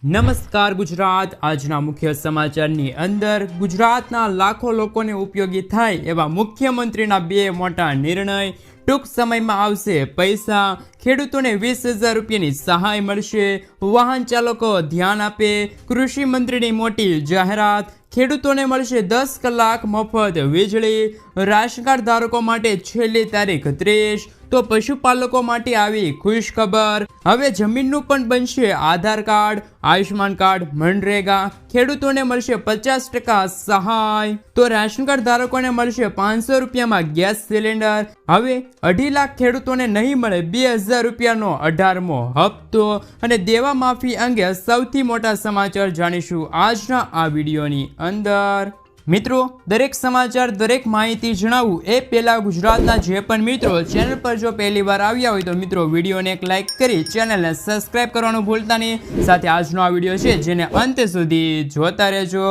નમસ્કાર ગુજરાત। આજના મુખ્ય સમાચારની અંદર ગુજરાતના લાખો લોકોને ઉપયોગી થાય એવા મુખ્યમંત્રીના બે મોટા નિર્ણય। ટૂંક સમયમાં આવશે પૈસા, ખેડૂતોને 20,000 રૂપિયાની સહાય મળશે। વાહન ચાલકો ધ્યાન આપે, કૃષિ મંત્રીની મોટી જાહેરાત। ખેડૂતોને મળશે 10 કલાક મફત વીજળી। રાશન કાર્ડ ધારકો માટે છેલ્લી તારીખ 30। તો પશુપાલકો માટે આવી ખુશ ખબર, હવે જમીનનું પણ બનશે આધાર કાર્ડ, આયુષ્માન કાર્ડ, મનરેગા। ખેડૂતોને મળશે 50% સહાય। તો રાશન કાર્ડ ધારકોને મળશે 500 રૂપિયામાં ગેસ સિલિન્ડર। હવે 2.5 લાખ ખેડૂતોને નહીં મળે 2,000 રૂપિયાનો 18મો હપ્તો। અને દેવા માફી અંગે સૌથી મોટા સમાચાર જાણીશું આજના આ વિડીયોની અંદર। મિત્રો, દરેક સમાચાર, દરેક માહિતી જણાવું એ પહેલા ગુજરાતના જે પણ મિત્રો ચેનલ પર જો પહેલી વાર આવ્યા હોય તો મિત્રો વિડીયોને એક લાઇક કરી ચેનલને સબસ્ક્રાઇબ કરવાનું ભૂલતા નહીં। સાથે આજનો આ વિડીયો છે જેને અંત સુધી જોતા રહેજો।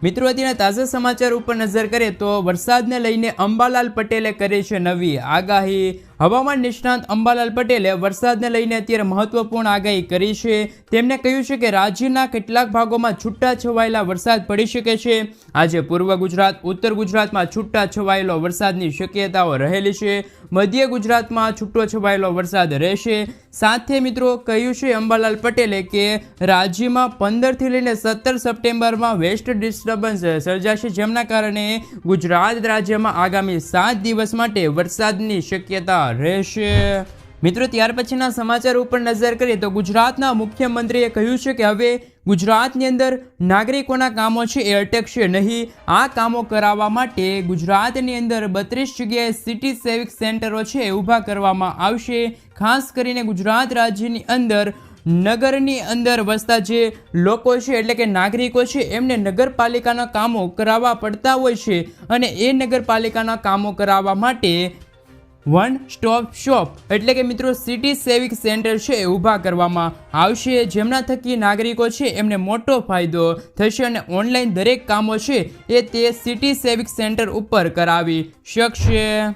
મિત્રો, અત્યારના તાજા સમાચાર ઉપર નજર કરીએ તો વરસાદને લઈને અંબાલાલ પટેલે કરી છે નવી આગાહી। હવામાન નિષ્ણાંત અંબાલાલ પટેલે વરસાદને લઈને અત્યારે મહત્વપૂર્ણ આગાહી કરી છે। તેમણે કહ્યું છે કે રાજ્યના કેટલાક ભાગોમાં છૂટા છવાયેલા વરસાદ પડી શકે છે। આજે પૂર્વ ગુજરાત, ઉત્તર ગુજરાતમાં છૂટા છવાયેલો વરસાદની શક્યતાઓ રહેલી છે। મધ્ય ગુજરાતમાં છૂટો છવાયેલો વરસાદ રહેશે। સાથે મિત્રો કહ્યું છે અંબાલાલ પટેલે કે રાજ્યમાં 15થી લઈને 17 સપ્ટેમ્બરમાં વેસ્ટ ડિસ્ટર્બન્સ સર્જાશે, જેમના કારણે ગુજરાત રાજ્યમાં આગામી 7 દિવસ માટે વરસાદની શક્યતા રહેશે। મિત્રો, ત્યાર પછીના સમાચાર ઉપર નજર કરીએ તો ગુજરાતના મુખ્યમંત્રીએ કહ્યું છે કે હવે ગુજરાતની અંદર નાગરિકોના કામો છે એ અટકશે નહીં। આ કામો કરાવવા માટે ગુજરાતની અંદર 32 જગ્યાએ સિટી સેવિક સેન્ટરો છે એ ઊભા કરવામાં આવશે। ખાસ કરીને ગુજરાત રાજ્યની અંદર નગરની અંદર વસતા જે લોકો છે એટલે કે નાગરિકો છે એમને નગરપાલિકાના કામો કરાવવા પડતા હોય છે અને એ નગરપાલિકાના કામો કરાવવા માટે વન સ્ટોપ શોપ એટલે કે મિત્રો સિટી સેવિક સેન્ટર છે એ ઊભા કરવામાં આવશે, જેમના થકી નાગરિકો છે એમને મોટો ફાયદો થશે અને ઓનલાઈન દરેક કામો છે એ તે સિટી સેવિક સેન્ટર ઉપર કરાવી શકશે।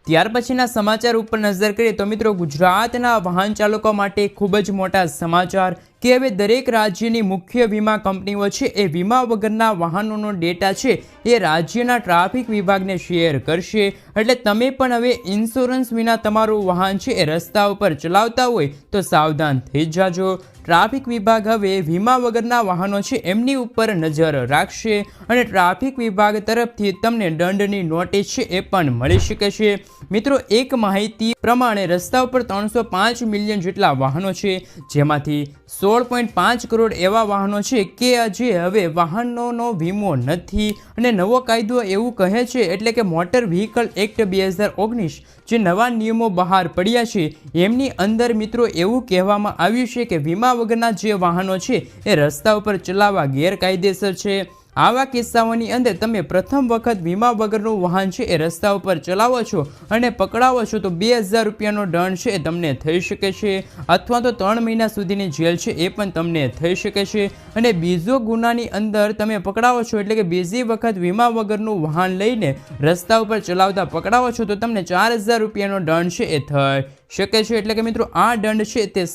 ત્યાર પછીના સમાચાર ઉપર નજર કરીએ તો મિત્રો ગુજરાતના વાહન ચાલકો માટે ખૂબ જ મોટા સમાચાર કે હવે દરેક રાજ્યની મુખ્ય વીમા કંપનીઓ છે એ વીમા વગરના વાહનોનો ડેટા છે એ રાજ્યના ટ્રાફિક વિભાગને શેર કરશે। એટલે તમે પણ હવે ઇન્સ્યોરન્સ વિના તમારું વાહન છે એ રસ્તા ઉપર ચલાવતા હોય તો સાવધાન થઈ જાજો। ટ્રાફિક વિભાગ હવે વીમા વગરના વાહનો છે એમની ઉપર નજર રાખશે અને ટ્રાફિક વિભાગ તરફથી તમને દંડની નોટિસ છે એ પણ મળી શકે છે। મિત્રો, એક માહિતી પ્રમાણે રસ્તા ઉપર 305 મિલિયન જેટલા વાહનો છે, જેમાંથી 16.5 કરોડ એવા વાહનો છે કે જે હવે વાહનોનો વીમો નથી અને નવો કાયદો એવું કહે છે એટલે કે મોટર વ્હીકલ એક્ટ 2019 જે નવા નિયમો બહાર પડ્યા છે એમની અંદર મિત્રો એવું કહેવામાં આવ્યું છે કે વીમા વગરના જે વાહનો છે એ રસ્તા ઉપર ચલાવવા ગેરકાયદેસર છે। આવા કિસ્સાઓની અંદર તમે પ્રથમ વખત વીમા વગરનું વાહન છે એ રસ્તા ઉપર ચલાવો છો અને પકડાવો છો તો 2,000 રૂપિયાનો દંડ છે એ તમને થઈ શકે છે અથવા તો 3 મહિના સુધીની જેલ છે એ પણ તમને થઈ શકે છે। અને બીજો ગુનાની અંદર તમે પકડાવો છો એટલે કે બીજી વખત વીમા વગરનું વાહન લઈને રસ્તા ઉપર ચલાવતા પકડાવો છો તો તમને 4,000 રૂપિયાનો દંડ છે એ થઈ શકે છે। એટલે કે મિત્રો આ દંડ છે તે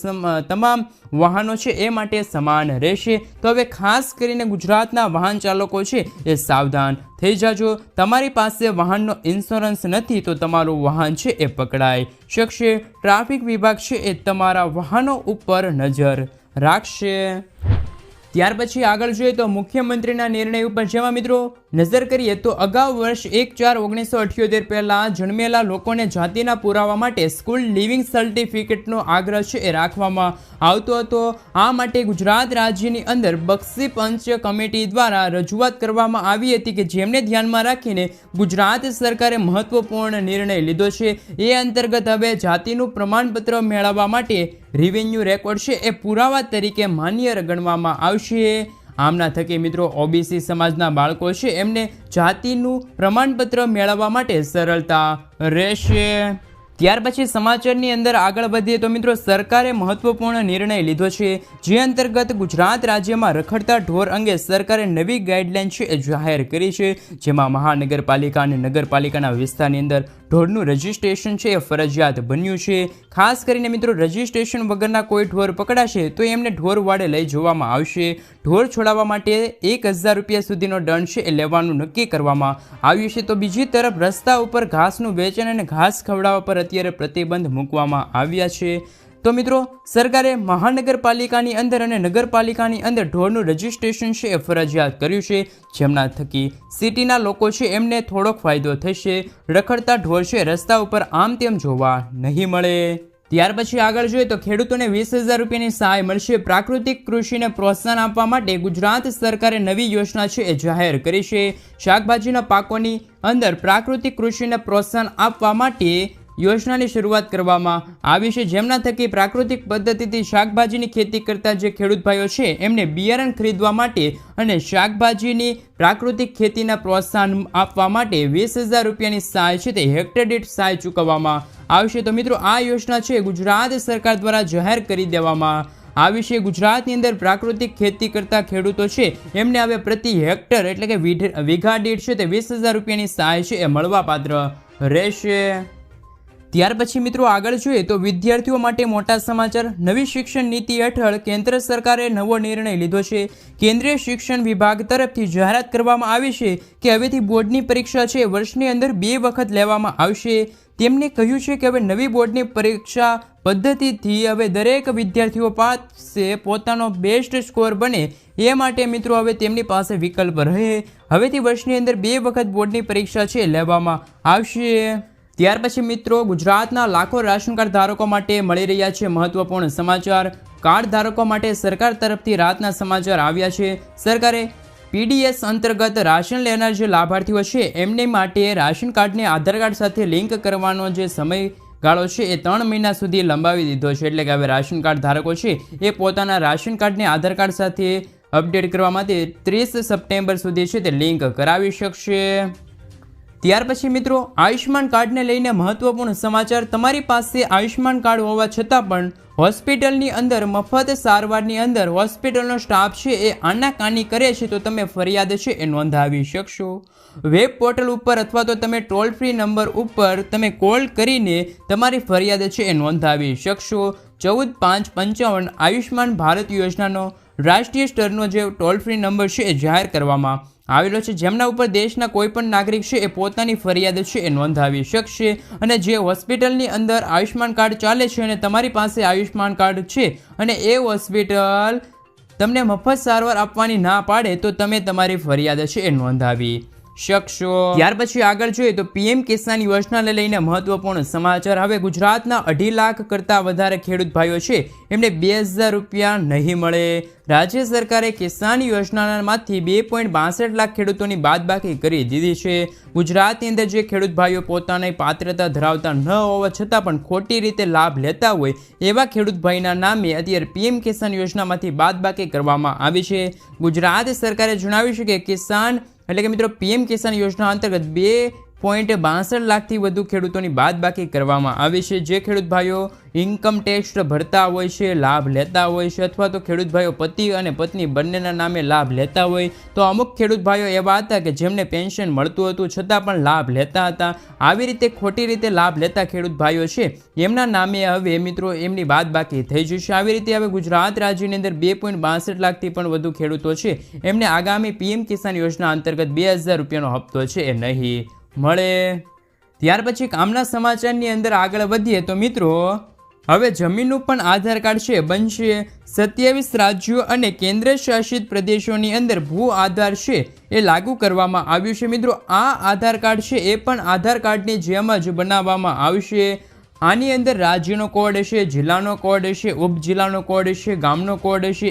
તમામ વાહનો છે એ માટે સમાન રહેશે। તો હવે ખાસ કરીને ગુજરાતના વાહન ચાલકો છે એ સાવધાન થઈ જાજો। તમારી પાસે વાહનનો ઇન્સ્યોરન્સ નથી તો તમારું વાહન છે એ પકડાઈ શકશે। ટ્રાફિક વિભાગ છે એ તમારા વાહનો ઉપર નજર રાખશે। ત્યાર પછી આગળ જોઈએ તો મુખ્યમંત્રીના નિર્ણય ઉપર જેમાં મિત્રો નજર કરીએ તો અગાઉ વર્ષ 1/4/1978 પહેલાં જન્મેલા લોકોને જાતિના પુરાવા માટે સ્કૂલ લિવિંગ સર્ટિફિકેટનો આગ્રહ છે એ રાખવામાં આવતો હતો। આ માટે ગુજરાત રાજ્યની અંદર બક્ષી પંચ કમિટી દ્વારા રજૂઆત કરવામાં આવી હતી કે જેમને ધ્યાનમાં રાખીને ગુજરાત સરકારે મહત્વપૂર્ણ નિર્ણય લીધો છે। એ અંતર્ગત હવે જાતિનું પ્રમાણપત્ર મેળવવા માટે રેવન્યુ રેકોર્ડ છે એ પુરાવા તરીકે માન્ય ગણવામાં આવશે। આમના થકી મિત્રો ઓબીસી સમાજના બાળકો છે એમને જાતિનું પ્રમાણપત્ર મેળવવા માટે સરળતા રહેશે। ત્યાર પછી સમાચારની અંદર આગળ વધીએ તો મિત્રો સરકારે મહત્વપૂર્ણ નિર્ણય લીધો છે, જે અંતર્ગત ગુજરાત રાજ્યમાં રખડતા ઢોર અંગે સરકારે નવી ગાઈડલાઈન છે એ જાહેર કરી છે, જેમાં મહાનગરપાલિકા અને નગરપાલિકાના વિસ્તારની અંદર ઢોરનું રજિસ્ટ્રેશન છે એ ફરજિયાત બન્યું છે. ખાસ કરીને મિત્રો રજિસ્ટ્રેશન વગરના કોઈ ઢોર પકડાશે તો એમને ઢોરવાડે લઈ જવામાં આવશે. ઢોર છોડાવવા માટે 1000 રૂપિયા સુધીનો દંડ છે એ લેવાનું નક્કી કરવામાં આવ્યું છે. તો બીજી તરફ રસ્તા ઉપર ઘાસનું વેચાણ અને ઘાસ ખવડાવવા પર અત્યારે પ્રતિબંધ મૂકવામાં આવ્યા છે. તો મિત્રો સરકારે મહાનગરપાલિકાની અંદર અને નગરપાલિકાની અંદર ઢોરનું રજિસ્ટ્રેશન છે એ ફરજિયાત કર્યું છે, જેમના થકી સિટીના લોકો છે એમને થોડોક ફાયદો થશે. રખડતા ઢોર છે રસ્તા ઉપર આમ તેમ જોવા નહીં મળે. ત્યાર પછી આગળ જોઈએ તો ખેડૂતોને 20,000 રૂપિયાની સહાય મળશે. પ્રાકૃતિક કૃષિને પ્રોત્સાહન આપવા માટે ગુજરાત સરકારે નવી યોજના છે એ જાહેર કરી છે. શાકભાજીના પાકોની અંદર પ્રાકૃતિક કૃષિને પ્રોત્સાહન આપવા માટે યોજનાની શરૂઆત કરવામાં આવી છે, જેમના થકી પ્રાકૃતિક પદ્ધતિથી શાકભાજીની ખેતી કરતા જે ખેડૂત ભાઈઓ છે એમને બિયારણ ખરીદવા માટે અને શાકભાજીની પ્રાકૃતિક ખેતીના પ્રોત્સાહન આપવા માટે 20,000 રૂપિયાની સહાય છે તે હેક્ટર દીઠ સહાય ચૂકવવામાં આવશે. તો મિત્રો આ યોજના છે ગુજરાત સરકાર દ્વારા જાહેર કરી દેવામાં આવી છે. ગુજરાતની અંદર પ્રાકૃતિક ખેતી કરતા ખેડૂતો છે એમને હવે પ્રતિ હેક્ટર એટલે કે વીઘા દીઠ છે તે 20,000 રૂપિયાની સહાય છે એ મળવાપાત્ર રહેશે. ત્યાર પછી મિત્રો આગળ જોઈએ તો વિદ્યાર્થીઓ માટે મોટા સમાચાર. નવી શિક્ષણ નીતિ હેઠળ કેન્દ્ર સરકારે નવો નિર્ણય લીધો છે. કેન્દ્રીય શિક્ષણ વિભાગ તરફથી જાહેરાત કરવામાં આવી છે કે હવેથી બોર્ડની પરીક્ષા છે વર્ષની અંદર 2 વખત લેવામાં આવશે. તેમણે કહ્યું છે કે હવે નવી બોર્ડની પરીક્ષા પદ્ધતિથી હવે દરેક વિદ્યાર્થીઓ પાસે પોતાનો બેસ્ટ સ્કોર બને એ માટે મિત્રો હવે તેમની પાસે વિકલ્પ રહે. હવેથી વર્ષની અંદર 2 વખત બોર્ડની પરીક્ષા છે લેવામાં આવશે. ત્યાર પછી મિત્રો ગુજરાતના લાખો રાશન કાર્ડ ધારકો માટે મળી રહ્યા છે મહત્વપૂર્ણ સમાચાર. કાર્ડ ધારકો માટે સરકાર તરફથી રાહતના સમાચાર આવ્યા છે. સરકારે પીડીએસ અંતર્ગત રાશન લેનાર જે લાભાર્થીઓ છે એમની માટે રાશન કાર્ડને આધાર કાર્ડ સાથે લિંક કરવાનો જે સમયગાળો છે એ 3 મહિના સુધી લંબાવી દીધો છે. એટલે કે હવે રાશન કાર્ડ ધારકો છે એ પોતાના રાશન કાર્ડને આધાર કાર્ડ સાથે અપડેટ કરવા માટે 30 સપ્ટેમ્બર સુધી છે તે લિંક કરાવી શકશે. ત્યાર પછી મિત્રો આયુષ્યમાન કાર્ડને લઈને મહત્વપૂર્ણ સમાચાર. તમારી પાસે આયુષ્યમાન કાર્ડ હોવા છતાં પણ હોસ્પિટલની અંદર મફત સારવારની અંદર હોસ્પિટલનો સ્ટાફ છે એ આનાકાની કરે છે તો તમે ફરિયાદ છે એ નોંધાવી શકશો. વેબ પોર્ટલ ઉપર અથવા તો તમે ટોલ ફ્રી નંબર ઉપર તમે કોલ કરીને તમારી ફરિયાદ છે એ નોંધાવી શકશો. 14,555 આયુષ્યમાન ભારત યોજનાનો રાષ્ટ્રીય સ્તરનો જે ટોલ ફ્રી નંબર છે એ જાહેર કરવામાં આવેલો છે, જેમના ઉપર દેશના કોઈ પણ નાગરિક છે એ પોતાની ફરિયાદ છે એ નોંધાવી શકશે. અને જે હોસ્પિટલની અંદર આયુષ્યમાન કાર્ડ ચાલે છે અને તમારી પાસે આયુષ્યમાન કાર્ડ છે અને એ હોસ્પિટલ તમને મફત સારવાર આપવાની ના પાડે તો તમે તમારી ફરિયાદ છે એ નોંધાવી શકશો. ત્યાર પછી આગળ જોઈએ તો પીએમ કિસાન યોજનાને લઈને મહત્વપૂર્ણ સમાચાર. હવે ગુજરાતના 2.5 લાખ કરતાં વધારે ખેડૂત ભાઈઓ છે એમને 2,000 રૂપિયા નહીં મળે. રાજ્ય સરકારે કિસાન યોજનામાંથી 2.62 લાખ ખેડૂતોની બાદબાકી કરી દીધી છે. ગુજરાતની અંદર જે ખેડૂત ભાઈઓ પોતાની પાત્રતા ધરાવતા ન હોવા છતાં પણ ખોટી રીતે લાભ લેતા હોય એવા ખેડૂત ભાઈના નામે અત્યારે પીએમ કિસાન યોજનામાંથી બાદબાકી કરવામાં આવી છે. ગુજરાત સરકારે જણાવ્યું છે કે કિસાન એટલે કે મિત્રો પીએમ કિસાન યોજના અંતર્ગત 2.62 લાખથી વધુ ખેડૂતોની બાદબાકી કરવામાં આવી છે. જે ખેડૂત ભાઈઓ ઇન્કમ ટેક્સ ભરતા હોય છે, લાભ લેતા હોય છે, અથવા તો ખેડૂત ભાઈઓ પતિ અને પત્ની બંનેના નામે લાભ લેતા હોય તો અમુક ખેડૂત ભાઈઓ એવા હતા કે જેમને પેન્શન મળતું હતું છતાં પણ લાભ લેતા હતા. આવી રીતે ખોટી રીતે લાભ લેતા ખેડૂત ભાઈઓ છે એમના નામે હવે મિત્રો એમની બાદબાકી થઈ જશે. આવી રીતે હવે ગુજરાત રાજ્યની અંદર 2.62 લાખથી પણ વધુ ખેડૂતો છે એમને આગામી પીએમ કિસાન યોજના અંતર્ગત 2,000 રૂપિયાનો હપ્તો છે એ નહીં મળે. ત્યાર પછી કામના સમાચારની અંદર આગળ વધીએ તો મિત્રો હવે જમીનનું પણ આધાર કાર્ડ છે બનશે. 27 રાજ્યો અને કેન્દ્ર શાસિત પ્રદેશોની અંદર ભૂ આધાર છે એ લાગુ કરવામાં આવ્યું છે. મિત્રો આ આધાર કાર્ડ છે એ પણ આધાર કાર્ડની જેમ જ બનાવવામાં આવશે. આની અંદર રાજ્યનો કોડ હશે, જિલ્લાનો કોડ હશે, ઉપજિલ્લાનો કોડ હશે, ગામનો કોડ હશે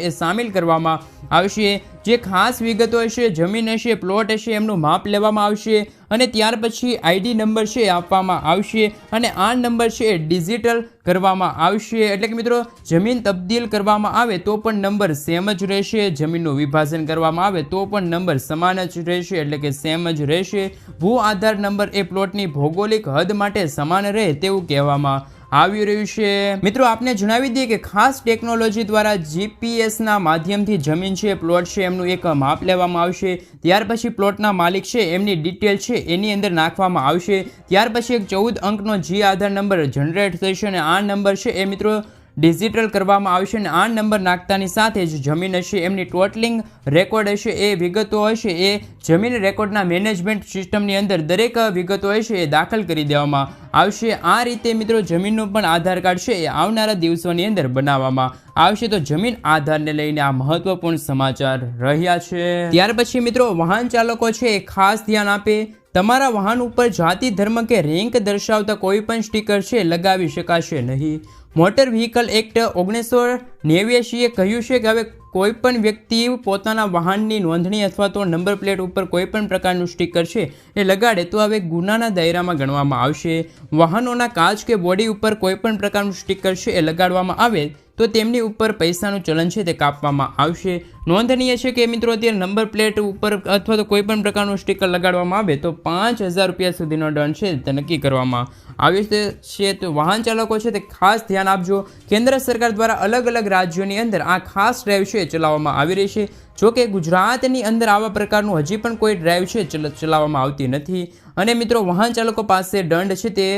એ સામેલ કરવામાં આવશે. જે ખાસ વિગતો હશે, જમીન હશે, પ્લોટ હશે એમનું માપ લેવામાં આવશે. અને ત્યાર પછી આઈડી નંબર છે આપવામાં આવશે અને આ નંબર છે ડિજિટલ કરવામાં આવશે. એટલે કે મિત્રો જમીન તબદીલ કરવામાં આવે તો પણ નંબર સેમ જ રહેશે, જમીનનું વિભાજન કરવામાં આવે તો પણ નંબર સમાન જ રહેશે, એટલે કે સેમ જ રહેશે. ભૂ આધાર નંબર એ પ્લોટની ભૌગોલિક હદ માટે સમાન રહે તેવું કહેવામાં આવી રહ્યું છે. મિત્રો આપને જણાવી દઈએ કે ખાસ ટેકનોલોજી દ્વારા જીપીએસના માધ્યમથી જમીન છે, પ્લોટ છે એમનું એક માપ લેવામાં આવશે. ત્યાર પછી પ્લોટના માલિક છે એમની ડિટેલ છે એની અંદર નાખવામાં આવશે. ત્યાર પછી એક 14 અંકનો જી આધાર નંબર જનરેટ થશે અને આ નંબર છે એ મિત્રો ડિજિટલ કરવામાં આવશે અને આ નંબર નાખતાની સાથે જ જમીન હશે એમની ટોટલિંગ રેકોર્ડ હશે એ વિગતો હશે એ જમીન રેકોર્ડના મેનેજમેન્ટ સિસ્ટમની અંદર દરેક વિગતો હશે એ દાખલ કરી દેવામાં આવશે. આ રીતે મિત્રો જમીનનું પણ આધાર કાર્ડ છે એ આવનારા દિવસોની અંદર બનાવવામાં આવશે. તો જમીન આધારને લઈને આ મહત્વપૂર્ણ સમાચાર રહ્યા છે. ત્યાર પછી મિત્રો વાહન ચાલકો છે એ ખાસ ધ્યાન આપે. તમારા વાહન ઉપર જાતિ, ધર્મ કે રેન્ક દર્શાવતા કોઈ પણ સ્ટીકર છે લગાવી શકાશે નહીં. મોટર વ્હીકલ એક્ટ 1989 કહ્યું છે કે હવે કોઈ પણ વ્યક્તિ પોતાના વાહનની નોંધણી અથવા તો નંબર પ્લેટ ઉપર કોઈ પણ પ્રકારનું સ્ટીકર છે એ લગાડે તો હવે ગુનાના દાયરામાં ગણવામાં આવશે. વાહનોના કાચ કે બોડી ઉપર કોઈ પણ પ્રકારનું સ્ટીકર છે એ લગાડવામાં આવે તો તેમની ઉપર પૈસાનું ચલન છે તે કાપવામાં આવશે. નોંધનીય છે કે મિત્રો અત્યારે નંબર પ્લેટ ઉપર અથવા તો કોઈ પણ પ્રકારનું સ્ટીકર લગાડવામાં આવે તો 5,000 રૂપિયા સુધીનો દંડ છે તે નક્કી કરવામાં આવ્યો છે. તો વાહન ચાલકો છે તે ખાસ ધ્યાન આપજો. કેન્દ્ર સરકાર દ્વારા અલગ અલગ રાજ્યોની અંદર આ ખાસ ડ્રાઈવ છે ચલાવવામાં આવી રહી છે. જો કે ગુજરાતની અંદર આવા પ્રકારનું હજી પણ કોઈ ડ્રાઈવ છે ચલાવવામાં આવતી નથી અને મિત્રો વાહન ચાલકો પાસે દંડ છે તે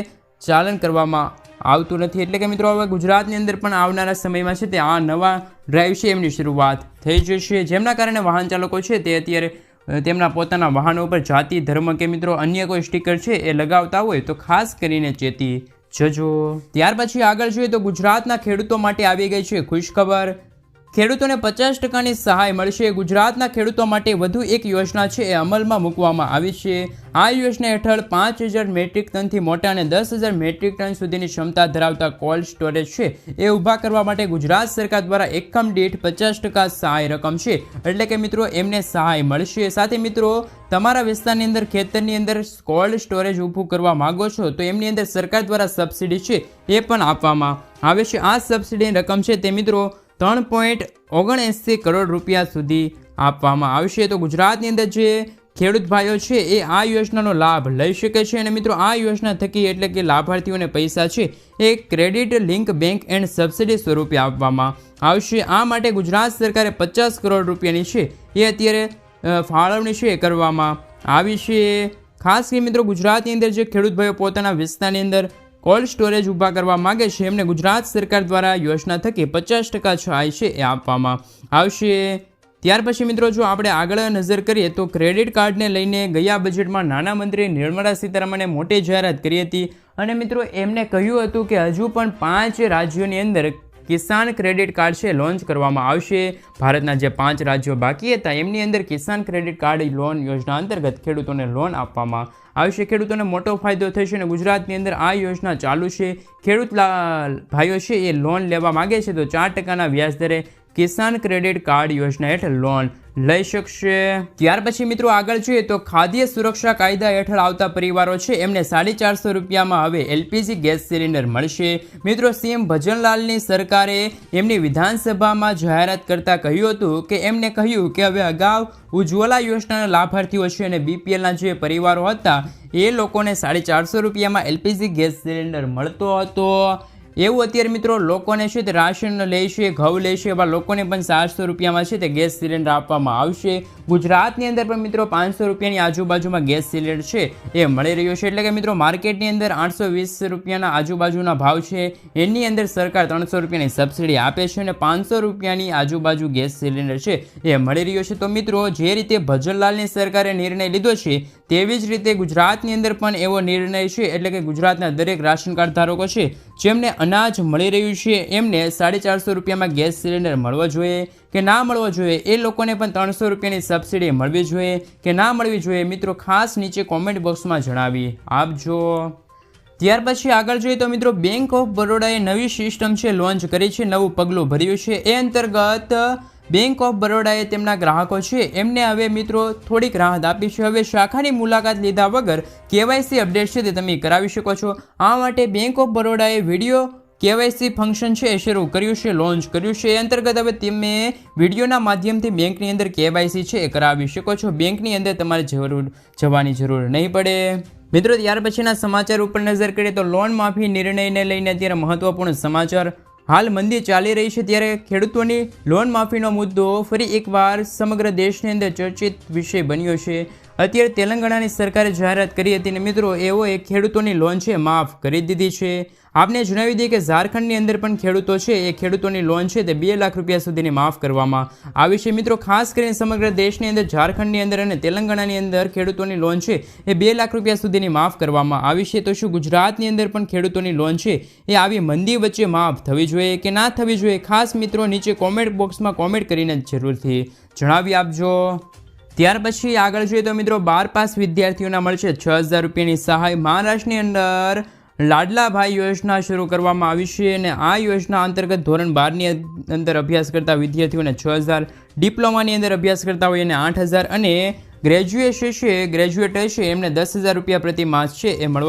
ચાલન કરવામાં આવતું નથી. એટલે કે મિત્રો હવે ગુજરાતની અંદર પણ આવનારા સમયમાં છે તે આ નવા ડ્રાઈવ છે એમની શરૂઆત થઈ જશે, જેમના કારણે વાહન ચાલકો છે તે અત્યારે તેમના પોતાના વાહનો ઉપર જાતિ, ધર્મ કે મિત્રો અન્ય કોઈ સ્ટીકર છે એ લગાવતા હોય તો ખાસ કરીને ચેતી જજો. ત્યાર પછી આગળ જોઈએ તો ગુજરાતના ખેડૂતો માટે આવી ગઈ છે ખુશખબર. ખેડૂતોને 50%ની સહાય મળશે. ગુજરાતના ખેડૂતો માટે વધુ એક યોજના છે એ અમલમાં મૂકવામાં આવી છે. આ યોજના હેઠળ 5,000 મેટ્રિક ટનથી મોટા અને 10,000 મેટ્રિક ટન સુધીની ક્ષમતા ધરાવતા કોલ્ડ સ્ટોરેજ છે એ ઊભા કરવા માટે ગુજરાત સરકાર દ્વારા એકમ દીઠ 50% સહાય રકમ છે એટલે કે મિત્રો એમને સહાય મળશે. સાથે મિત્રો તમારા વિસ્તારની અંદર ખેતરની અંદર કોલ્ડ સ્ટોરેજ ઊભું કરવા માંગો છો તો એમની અંદર સરકાર દ્વારા સબસિડી છે એ પણ આપવામાં આવે છે. આ સબસિડીની રકમ છે તે મિત્રો 3.79 કરોડ રૂપિયા સુધી આપવામાં આવશે. તો ગુજરાતની અંદર જે ખેડૂત ભાઈઓ છે એ આ યોજનાનો લાભ લઈ શકે છે અને મિત્રો આ યોજના થકી એટલે કે લાભાર્થીઓને પૈસા છે એ credit link bank and subsidy સ્વરૂપે આપવામાં આવશે. આ માટે ગુજરાત સરકારે 50 કરોડ રૂપિયાની છે એ અત્યારે ફાળવણી છે કરવામાં આવી છે. ખાસ કરી મિત્રો ગુજરાતની અંદર જે ખેડૂત ભાઈઓ પોતાના વિસ્તારની અંદર કોલ્ડ સ્ટોરેજ ઊભા કરવા માગે છે એમને ગુજરાત સરકાર દ્વારા યોજના થકી 50% સહાય છે એ આપવામાં આવશે. ત્યાર પછી મિત્રો જો આપણે આગળ નજર કરીએ તો ક્રેડિટ કાર્ડને લઈને ગયા બજેટમાં નાણામંત્રી નિર્મલા સીતારમણે મોટી જાહેરાત કરી હતી અને મિત્રો એમને કહ્યું હતું કે હજુ પણ 5 રાજ્યોની અંદર કિસાન ક્રેડિટ કાર્ડ છે લોન્ચ કરવામાં આવશે. ભારતના જે 5 રાજ્યો બાકી હતા એમની અંદર કિસાન ક્રેડિટ કાર્ડ લોન યોજના અંતર્ગત ખેડૂતોને લોન આપવામાં આવશે. ખેડૂતોને મોટો ફાયદો થશે અને ગુજરાતની અંદર આ યોજના ચાલુ છે. ખેડૂત ભાઈઓ છે એ લોન લેવા માગે છે તો 4% વ્યાજ દરે કિસાન ક્રેડિટ કાર્ડ યોજના હેઠળ લોન લઈ શકશે. ત્યાર પછી મિત્રો આગળ જોઈએ તો ખાદ્ય સુરક્ષા કાયદા હેઠળ આવતા પરિવારો છે એમને 450 રૂપિયામાં હવે એલપીજી ગેસ સિલિન્ડર મળશે. મિત્રો સીએમ ભજનલાલની સરકારે એમની વિધાનસભામાં જાહેરાત કરતા કહ્યું હતું કે એમને કહ્યું કે હવે અગાઉ ઉજ્જવલા યોજનાના લાભાર્થીઓ છે અને બીપીએલના જે પરિવારો હતા એ લોકોને 450 રૂપિયામાં એલપીજી ગેસ સિલિન્ડર મળતો હતો. એવું અત્યારે મિત્રો લોકોને છે તે રાશન લે છે, ઘઉં લે છે, એવા લોકોને પણ 400 રૂપિયામાં છે તે ગેસ સિલિન્ડર આપવામાં આવશે. ગુજરાતની અંદર પણ મિત્રો 500 રૂપિયાની આજુબાજુમાં ગેસ સિલિન્ડર છે એ મળી રહ્યો છે. એટલે કે મિત્રો માર્કેટની અંદર 820 રૂપિયાના આજુબાજુના ભાવ છે એની અંદર સરકાર 300 રૂપિયાની સબસિડી આપે છે અને 500 રૂપિયાની આજુબાજુ ગેસ સિલિન્ડર છે એ મળી રહ્યો છે. તો મિત્રો જે રીતે ભજનલાલની સરકારે નિર્ણય લીધો છે તેવી જ રીતે ગુજરાતની અંદર પણ એવો નિર્ણય છે એટલે કે ગુજરાતના દરેક રાશન કાર્ડ ધારકો છે જેમને અનાજ મળી રહ્યું છે એમને 450 રૂપિયામાં ગેસ સિલિન્ડર મળવો જોઈએ કે ના મળવો જોઈએ, એ લોકોને પણ 300 રૂપિયાની સબસિડી મળવી જોઈએ કે ના મળવી જોઈએ મિત્રો ખાસ નીચે કોમેન્ટ બોક્સમાં જણાવી આપજો. ત્યાર પછી આગળ જોઈએ તો મિત્રો બેંક ઓફ બરોડાએ નવી સિસ્ટમ છે લોન્ચ કરી છે, નવું પગલું ભર્યું છે. એ અંતર્ગત બેંક ઓફ બરોડાએ તેમના ગ્રાહકો છે એમને હવે મિત્રો થોડીક રાહત આપી છે. હવે શાખાની મુલાકાત લીધા વગર KYC અપડેટ છે તે તમે કરાવી શકો છો. આ માટે બેંક ઓફ બરોડાએ વિડીયો KYC ફંક્શન છે એ શરૂ કર્યું છે, લોન્ચ કર્યું છે. એ અંતર્ગત હવે તમે વિડીયોના માધ્યમથી બેંકની અંદર KYC છે એ કરાવી શકો છો. બેંકની અંદર તમારે જવાની જરૂર નહીં પડે. મિત્રો ત્યાર પછીના સમાચાર ઉપર નજર કરીએ તો લોન માફી નિર્ણયને લઈને અત્યારે મહત્વપૂર્ણ સમાચાર. હાલ મંદી ચાલી રહી છે ત્યારે ખેડૂતોની લોન માફીનો મુદ્દો ફરી એકવાર સમગ્ર દેશની અંદર ચર્ચિત વિષય બન્યો છે. અત્યારે તેલંગાણાની સરકારે જાહેરાત કરી હતી ને મિત્રો એવો એક ખેડૂતોની લોન છે માફ કરી દીધી છે. આપને જણાવી દઈએ કે ઝારખંડની અંદર પણ ખેડૂતો છે એ ખેડૂતોની લોન છે તે 2 લાખ રૂપિયા સુધીની માફ કરવામાં આવી છે. મિત્રો ખાસ કરીને સમગ્ર દેશની અંદર ઝારખંડની અંદર અને તેલંગાણાની અંદર ખેડૂતોની લોન છે એ 2 લાખ રૂપિયા સુધીની માફ કરવામાં આવી છે. તો શું ગુજરાતની અંદર પણ ખેડૂતોની લોન છે એ આવી મંદી વચ્ચે માફ થવી જોઈએ કે ના થવી જોઈએ? ખાસ મિત્રો નીચે કોમેન્ટ બોક્સમાં કોમેન્ટ કરીને જરૂરથી જણાવી આપજો. ત્યાર પછી આગળ જોઈએ તો મિત્રો 12 પાસ વિદ્યાર્થીઓના મળશે 6000 રૂપિયાની સહાય. મહારાષ્ટ્રની અંદર લાડલાભાઈ યોજના શરૂ કરવામાં આવી છે અને આ યોજના અંતર્ગત ધોરણ 12ની અંદર અભ્યાસ કરતા વિદ્યાર્થીઓને 6000, ડિપ્લોમાની અંદર અભ્યાસ કરતા હોય એને 8000 અને ગ્રેજ્યુએટ છે એમને 10,000 રૂપિયા પ્રતિ માસ છે એ મળવા